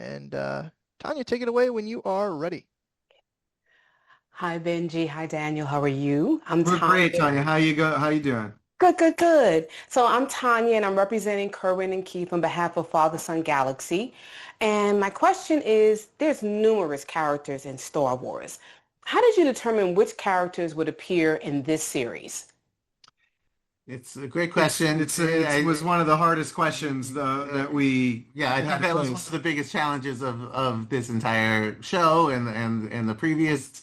And Tanya, take it away when you are ready. Hi Benji, hi Daniel, how are you? I'm We're great, Tanya. Tanya. How you doing? Good, good, good. So I'm Tanya and I'm representing Kerwin and Keith on behalf of Father Son Galaxy. And my question is, there's numerous characters in Star Wars. How did you determine which characters would appear in this series? It's a great It's question. it's it was one of the hardest questions that we Yeah, I think had to that was one place. of the biggest challenges of this entire show and the previous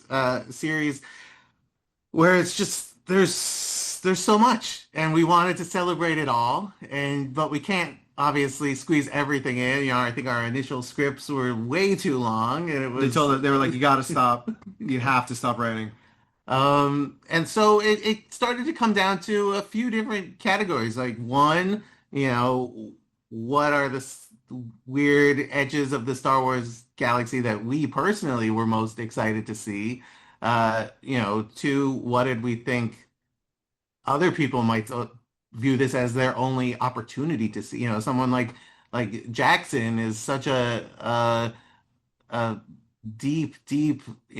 series, where it's just there's so much, and we wanted to celebrate it all, and but we can't obviously squeeze everything in. I think our initial scripts were way too long, and it was. They were like, you got to stop. You have to stop writing. And so it started to come down to a few different categories. Like one, what are the weird edges of the Star Wars galaxy that we personally were most excited to see? Two, what did we think other people might view this as their only opportunity to see? Someone like Jackson is such a deep,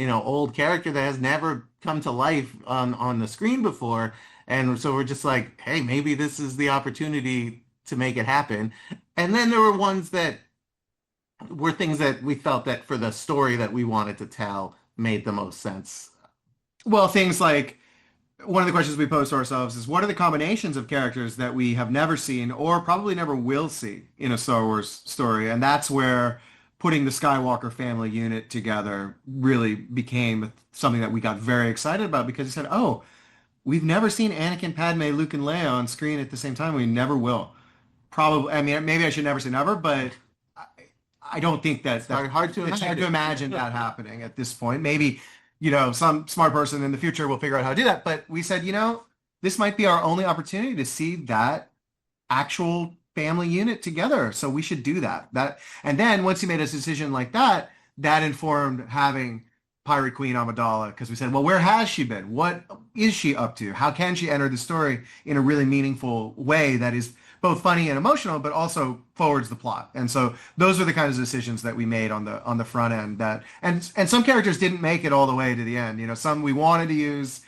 old character that has never come to life on the screen before. And so we're just like, hey, maybe this is the opportunity to make it happen. And then there were ones that were things that we felt that for the story that we wanted to tell made the most sense. Well, things like one of the questions we pose to ourselves is what are the combinations of characters that we have never seen or probably never will see in a Star Wars story? And that's where putting the Skywalker family unit together really became something that we got very excited about because we said, oh, we've never seen Anakin, Padme, Luke, and Leia on screen at the same time. We never will. Probably, I mean, maybe I should never say never, but I, I don't think It's hard to it's hard to imagine. imagine that happening at this point. Maybe, some smart person in the future will figure out how to do that. But we said, this might be our only opportunity to see that actual family unit together. So we should do that. And then once he made a decision like that, that informed having Pirate Queen Amidala because we said, well, where has she been? What is she up to? How can she enter the story in a really meaningful way that is both funny and emotional, but also forwards the plot? And so those are the kinds of decisions that we made on the front end and some characters didn't make it all the way to the end. Some we wanted to use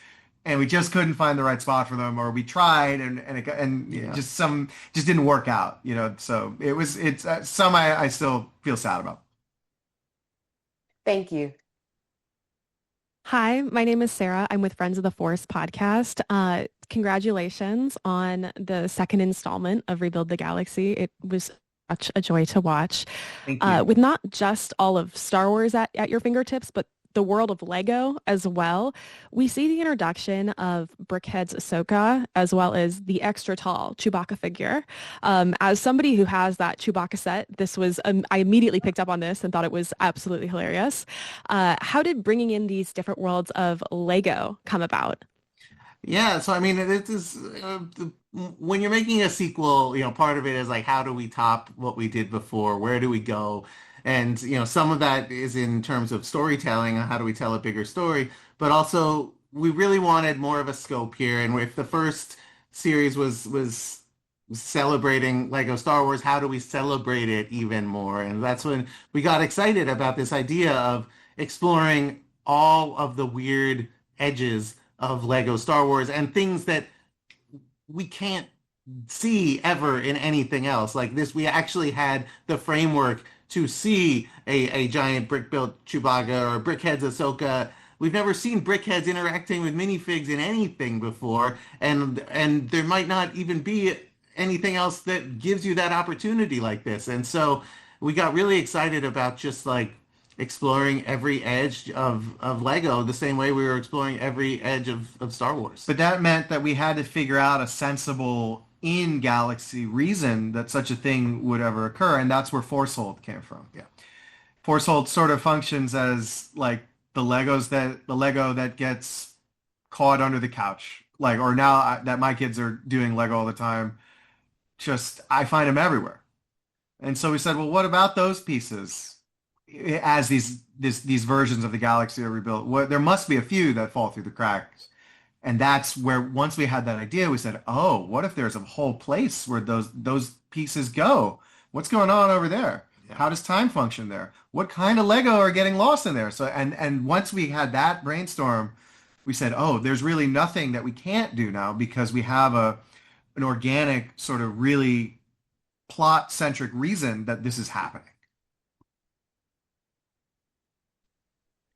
and we just couldn't find the right spot for them, or we tried Yeah. just some just didn't work out. So it's some I still feel sad about. Thank you. Hi, my name is Sarah. I'm with Friends of the Force podcast. Congratulations on the second installment of Rebuild the Galaxy. It was such a joy to watch. Thank you. With not just all of Star Wars at your fingertips, but the world of Lego as well. We see the introduction of Brickhead's Ahsoka as well as the extra tall Chewbacca figure. As somebody who has that Chewbacca set, I immediately picked up on this and thought it was absolutely hilarious. How did bringing in these different worlds of Lego come about? Yeah, so I mean, it is when you're making a sequel, part of it is like, how do we top what we did before? Where do we go? And some of that is in terms of storytelling, how do we tell a bigger story? But also, we really wanted more of a scope here. And if the first series was celebrating Lego Star Wars, how do we celebrate it even more? And that's when we got excited about this idea of exploring all of the weird edges of Lego Star Wars and things that we can't see ever in anything else. Like this, we actually had the framework to see a giant brick-built Chewbacca or Brickhead's Ahsoka. We've never seen Brickheads interacting with minifigs in anything before, and there might not even be anything else that gives you that opportunity like this. And so we got really excited about just like exploring every edge of Lego the same way we were exploring every edge of Star Wars. But that meant that we had to figure out a sensible in-galaxy reason that such a thing would ever occur, and that's where Forcehold came from. Yeah. Forcehold sort of functions as like the Lego that gets caught under the couch. Like, or now that my kids are doing Lego all the time, just I find them everywhere. And so we said, well, what about those pieces as these versions of the galaxy are rebuilt? There must be a few that fall through the cracks. And that's where once we had that idea, we said, oh, what if there's a whole place where those pieces go? What's going on over there? how does time function there? What kind of Lego are getting lost in there? So and once we had that brainstorm, we said, oh, there's really nothing that we can't do now because we have an organic sort of really plot centric reason that this is happening.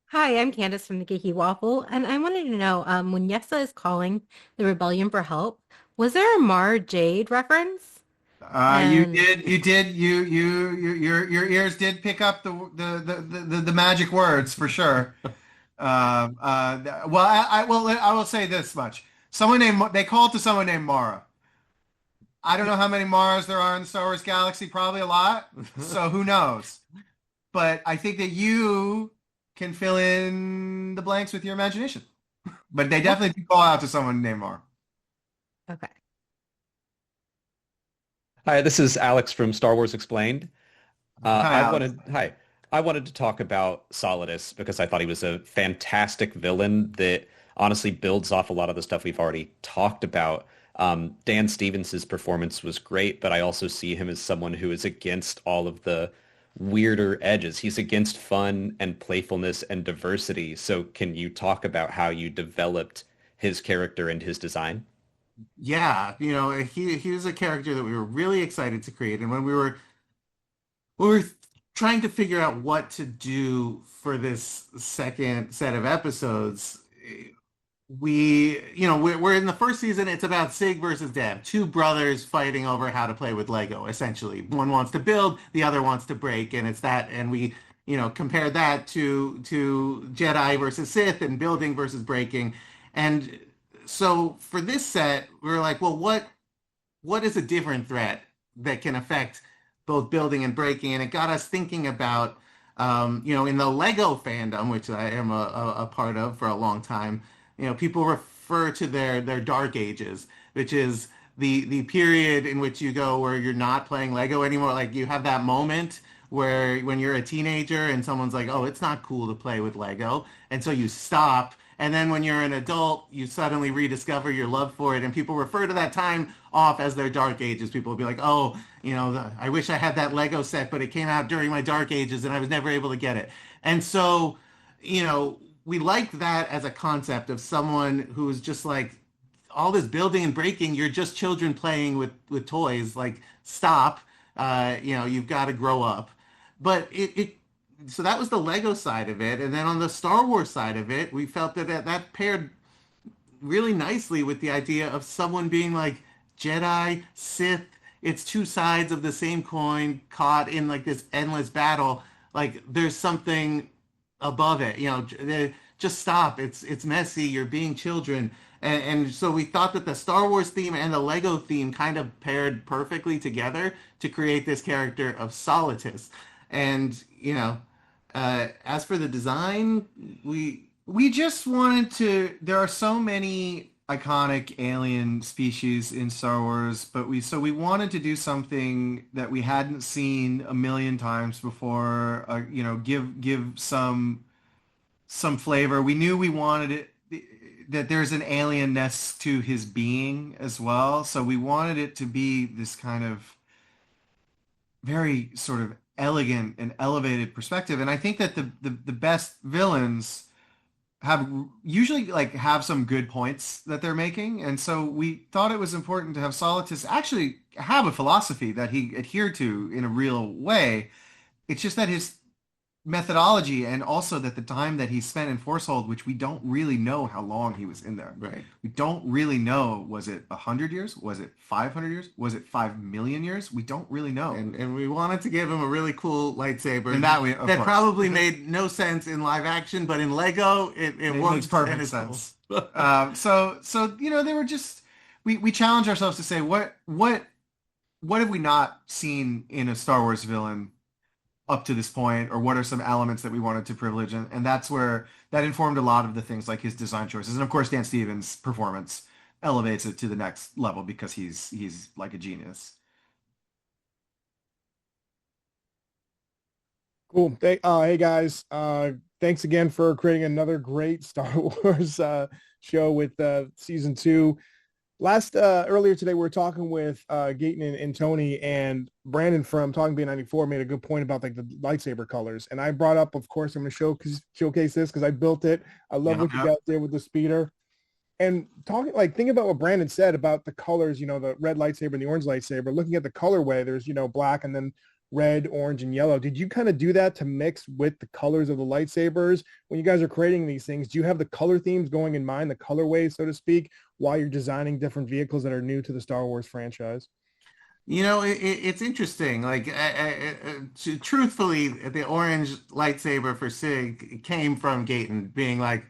Hi, I'm Candace from the Geeky Waffle, and I wanted to know, when Yessa is calling the rebellion for help, was there a Mara Jade reference? And Your ears did pick up the magic words for sure. Well, I will say this much. They called to someone named Mara. I don't know how many Maras there are in the Star Wars galaxy, probably a lot. So who knows? But I think that you can fill in the blanks with your imagination. But they definitely do call out to someone named Mara. okay. Hi, this is Alex from Star Wars Explained. Hi, Alex. I wanted to talk about Solitus because I thought he was a fantastic villain that honestly builds off a lot of the stuff we've already talked about. Dan Stevens' performance was great, but I also see him as someone who is against all of the weirder edges. He's against fun and playfulness and diversity. So can you talk about how you developed his character and his design? Yeah, he was a character that we were really excited to create, and when we were trying to figure out what to do for this second set of episodes, we're in the first season. It's about Sig versus Deb, two brothers fighting over how to play with Lego. Essentially, one wants to build, the other wants to break, and it's that. And we, compare that to Jedi versus Sith and building versus breaking. And so for this set, we were like, well, what is a different threat that can affect both building and breaking? And it got us thinking about, in the Lego fandom, which I am a part of for a long time, people refer to their dark ages, which is the period in which you go where you're not playing Lego anymore. Like you have that moment where when you're a teenager and someone's like, oh, it's not cool to play with Lego. And so you stop. And then when you're an adult, you suddenly rediscover your love for it. And people refer to that time off as their dark ages. People will be like, oh, I wish I had that Lego set, but it came out during my dark ages and I was never able to get it. And so, we like that as a concept of someone who's just like, all this building and breaking, you're just children playing with toys. Like, stop. You've got to grow up. But so that was the Lego side of it. And then on the Star Wars side of it, we felt that paired really nicely with the idea of someone being like Jedi, Sith. It's two sides of the same coin caught in like this endless battle. Like there's something above it, just stop. It's messy. You're being children. And so we thought that the Star Wars theme and the Lego theme kind of paired perfectly together to create this character of Solitus. And, as for the design, we just wanted to, there are so many iconic alien species in Star Wars, but we wanted to do something that we hadn't seen a million times before, give some flavor. We knew we wanted it, that there's an alienness to his being as well. So we wanted it to be this kind of very sort of elegant and elevated perspective. And I think that the best villains have usually have some good points that they're making. And so we thought it was important to have Solitus actually have a philosophy that he adhered to in a real way. It's just that his methodology and also that the time that he spent in Forcehold, which we don't really know how long he was in there. Right. We don't really know. Was it 100 years? Was it 500 years? Was it 5 million years? We don't really know. And we wanted to give him a really cool lightsaber And that probably made no sense in live action, but in Lego, it makes perfect sense. So they were just, we challenged ourselves to say, what have we not seen in a Star Wars villain up to this point, or what are some elements that we wanted to privilege, and that's where that informed a lot of the things like his design choices. And of course Dan Stevens' performance elevates it to the next level because he's like a genius. Cool. Hey guys, thanks again for creating another great Star Wars show with season 2. Last earlier today, we were talking with Gaten and Tony, and Brandon from Talking B94 made a good point about like the lightsaber colors. And I brought up, of course, I'm going to showcase this because I built it. I love what you Yeah. guys did with the speeder. And talking like think about what Brandon said about the colors, the red lightsaber and the orange lightsaber. Looking at the colorway, there's black and then red, orange, and yellow. Did you kind of do that to mix with the colors of the lightsabers when you guys are creating these things? Do you have the color themes going in mind, the colorways, so to speak, while you're designing different vehicles that are new to the Star Wars franchise? It's interesting. Like, truthfully, the orange lightsaber for Sig came from Gaten being like,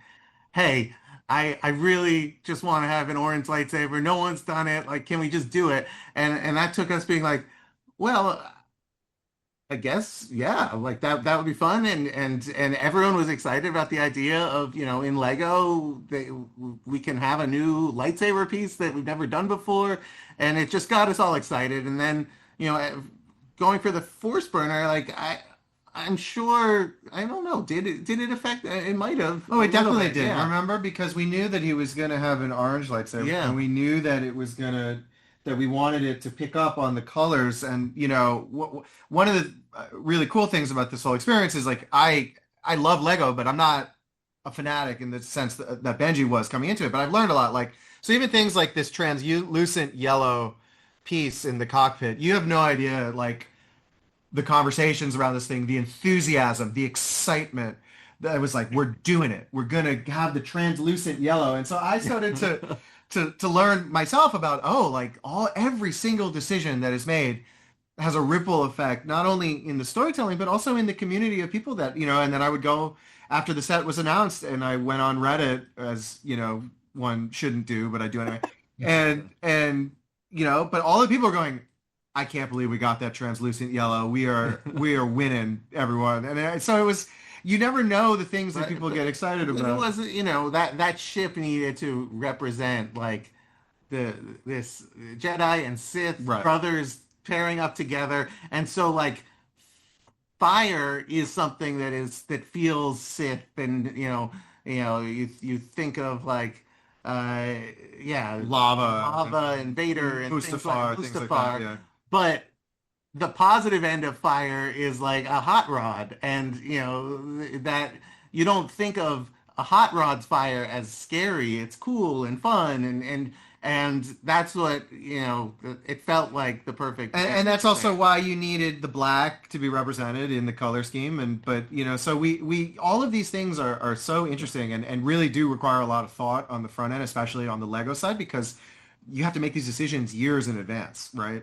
"Hey, I really just want to have an orange lightsaber. No one's done it. Like, can we just do it?" And that took us being like, "Well, I guess, yeah, like that would be fun." And everyone was excited about the idea of, in Lego, we can have a new lightsaber piece that we've never done before, and it just got us all excited. And then, going for the Force burner, like I'm sure, I don't know, did it affect? It might have. Oh, a it little definitely bit, did. yeah. Remember, because we knew that he was going to have an orange lightsaber, Yeah. and we knew that it was that we wanted it to pick up on the colors. And one of the really cool things about this whole experience is like I love Lego, but I'm not a fanatic in the sense that Benji was coming into it. But I've learned a lot. Like, so even things like this translucent yellow piece in the cockpit, you have no idea, like the conversations around this thing, the enthusiasm, the excitement. That was like, we're doing it. We're gonna have the translucent yellow. And so I started to learn myself about, like every single decision that is made has a ripple effect, not only in the storytelling, but also in the community of people that, and then I would go after the set was announced and I went on Reddit, as, one shouldn't do, but I do anyway. And but all the people are going, I can't believe we got that translucent yellow. We are winning, everyone. And so it was, you never know the things that people get excited It about. wasn't, that ship needed to represent like this Jedi and Sith Right. brothers pairing up together. And so like fire is something that feels Sith, and you think of like yeah, lava and Vader and Mustafar, things like that, yeah. But the positive end of fire is like a hot rod, and that you don't think of a hot rod's fire as scary. It's cool and fun, and that's what it felt like the perfect. And that's also why you needed the black to be represented in the color scheme. But so we all of these things are so interesting and really do require a lot of thought on the front end, especially on the Lego side, because you have to make these decisions years in advance, right?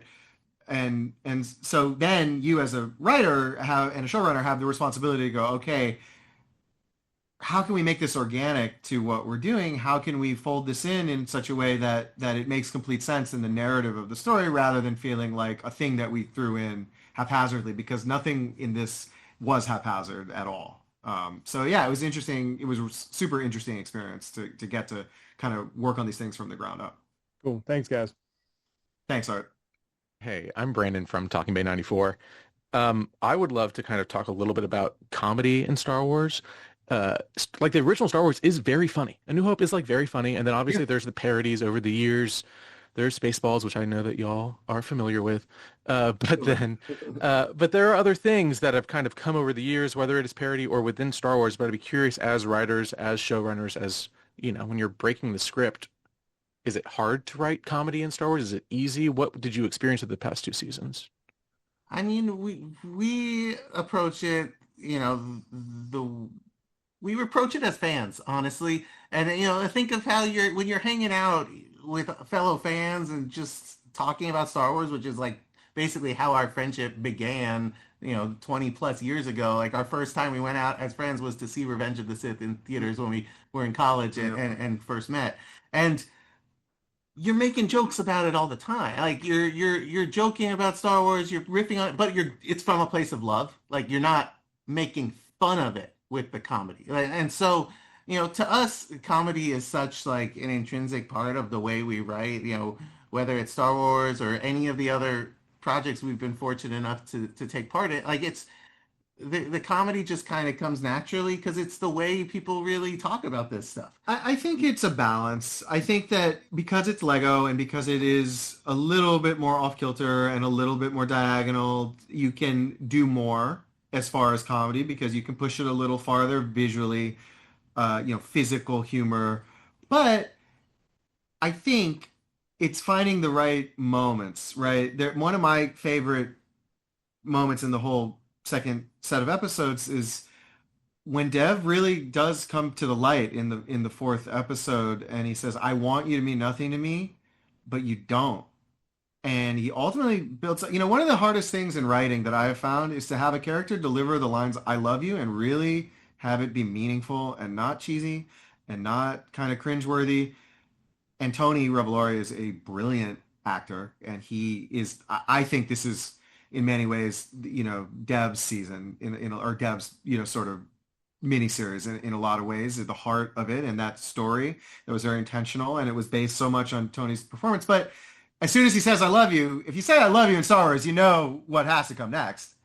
And so then you as a writer and a showrunner have the responsibility to go, okay, how can we make this organic to what we're doing? How can we fold this in such a way that it makes complete sense in the narrative of the story, rather than feeling like a thing that we threw in haphazardly, because nothing in this was haphazard at all. So yeah, it was interesting. It was a super interesting experience to get to kind of work on these things from the ground up. Cool. Thanks, guys. Thanks, Art. Hey, I'm Brandon from Talking Bay 94. I would love to kind of talk a little bit about comedy in Star Wars. Like the original Star Wars is very funny. A New Hope is like very funny. And then obviously there's the parodies over the years. There's Spaceballs, which I know that y'all are familiar with. But there are other things that have kind of come over the years, whether it is parody or within Star Wars. But I'd be curious, as writers, as showrunners, as, when you're breaking the script, is it hard to write comedy in Star Wars? Is it easy? What did you experience with the past 2 seasons? I mean, we approach it, we approach it as fans, honestly. And think of how when you're hanging out with fellow fans and just talking about Star Wars, which is like basically how our friendship began, 20 plus years ago. Like our first time we went out as friends was to see Revenge of the Sith in theaters when we were in college and first met. And you're making jokes about it all the time. Like you're joking about Star Wars, you're riffing on it, but it's from a place of love. Like you're not making fun of it with the comedy. And so, to us, comedy is such like an intrinsic part of the way we write, whether it's Star Wars or any of the other projects we've been fortunate enough to take part in. Like the comedy just kind of comes naturally because it's the way people really talk about this stuff. I think it's a balance. I think that because it's Lego and because it is a little bit more off-kilter and a little bit more diagonal, you can do more as far as comedy because you can push it a little farther visually, physical humor. But I think it's finding the right moments, right? One of my favorite moments in the whole second set of episodes is when Dev really does come to the light in the fourth episode, and he says, "I want you to mean nothing to me, but you don't." And he ultimately builds, one of the hardest things in writing that I have found is to have a character deliver the lines "I love you" and really have it be meaningful and not cheesy and not kind of cringeworthy. And Tony Revolori is a brilliant actor, and he is. I think this is in many ways, Dev's season or Dev's, sort of miniseries in a lot of ways at the heart of it, and that story that was very intentional, and it was based so much on Tony's performance. But as soon as he says "I love you," if you say "I love you" in Star Wars, you know what has to come next.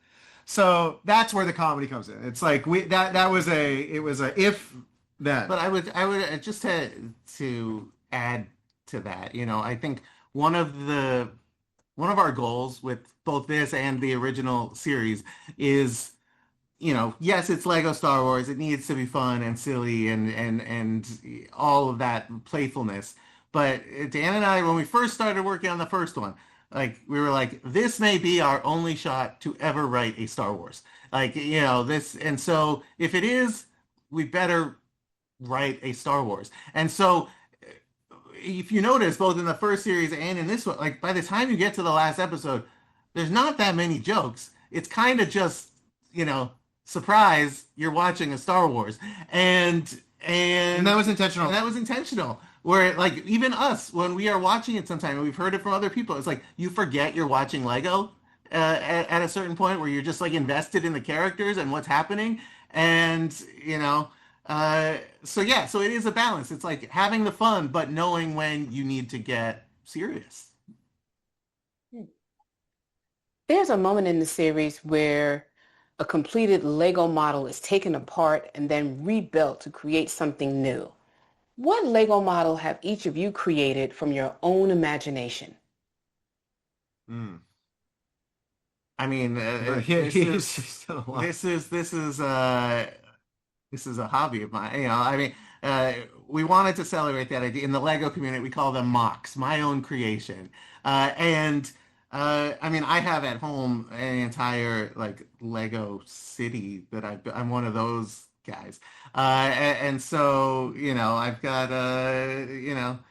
So that's where the comedy comes in. It's like it was a if then. But I would just to add to that, I think one of our goals with both this and the original series is, yes, it's Lego Star Wars. It needs to be fun and silly and all of that playfulness. But Dan and I, when we first started working on the first one, we were like, this may be our only shot to ever write a Star Wars. This, and so if it is, we better write a Star Wars. And so if you notice, both in the first series and in this one, by the time you get to the last episode, there's not that many jokes. It's kind of just, surprise, you're watching a Star Wars. And that was intentional. And that was intentional. Where, even us, when we are watching it sometime, and we've heard it from other people, it's like you forget you're watching Lego at a certain point where you're just, invested in the characters and what's happening. And, so it is a balance. It's like having the fun, but knowing when you need to get serious. There's a moment in the series where a completed Lego model is taken apart and then rebuilt to create something new. What Lego model have each of you created from your own imagination? I mean, this is a hobby of mine. We wanted to celebrate that idea. In the Lego community, we call them mocks, my own creation. I have at home an entire Lego city that I'm one of those guys. And so, I've got,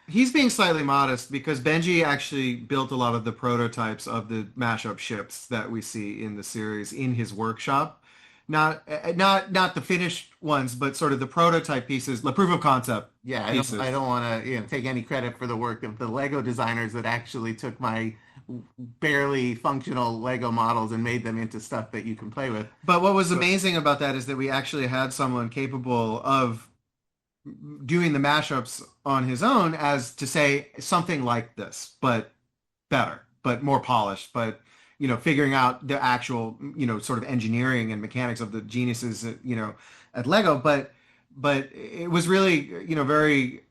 He's being slightly modest because Benji actually built a lot of the prototypes of the mashup ships that we see in the series in his workshop. Not the finished ones, but sort of the prototype pieces, the proof of concept pieces. I don't want to take any credit for the work of the Lego designers that actually took my barely functional Lego models and made them into stuff that you can play with. But what was amazing about that is that we actually had someone capable of doing the mashups on his own as to say something like this, but better, but more polished, but figuring out the actual, sort of engineering and mechanics of the geniuses, at Lego. But it was really, very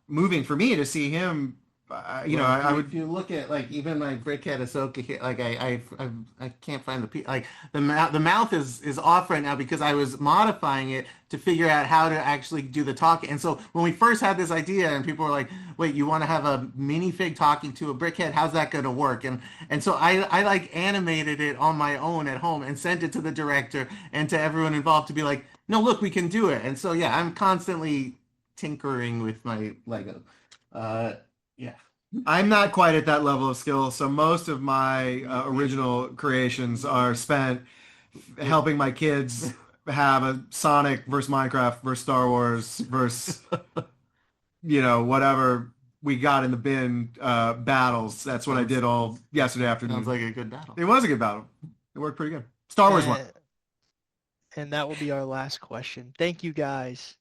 moving for me to see him. I would. If you look at even my Brickhead Ahsoka, I can't find the mouth is off right now because I was modifying it to figure out how to actually do the talking. And so when we first had this idea, and people were like, "Wait, you want to have a minifig talking to a Brickhead? How's that going to work?" And so I animated it on my own at home and sent it to the director and to everyone involved to be like, "No, look, we can do it." And so I'm constantly tinkering with my Lego. Yeah. I'm not quite at that level of skill, so most of my original creations are spent helping my kids have a Sonic versus Minecraft versus Star Wars versus whatever we got in the bin battles. That's what I did all yesterday afternoon. Sounds like a good battle. It was a good battle. It worked pretty good. Star Wars won. And that will be our last question. Thank you guys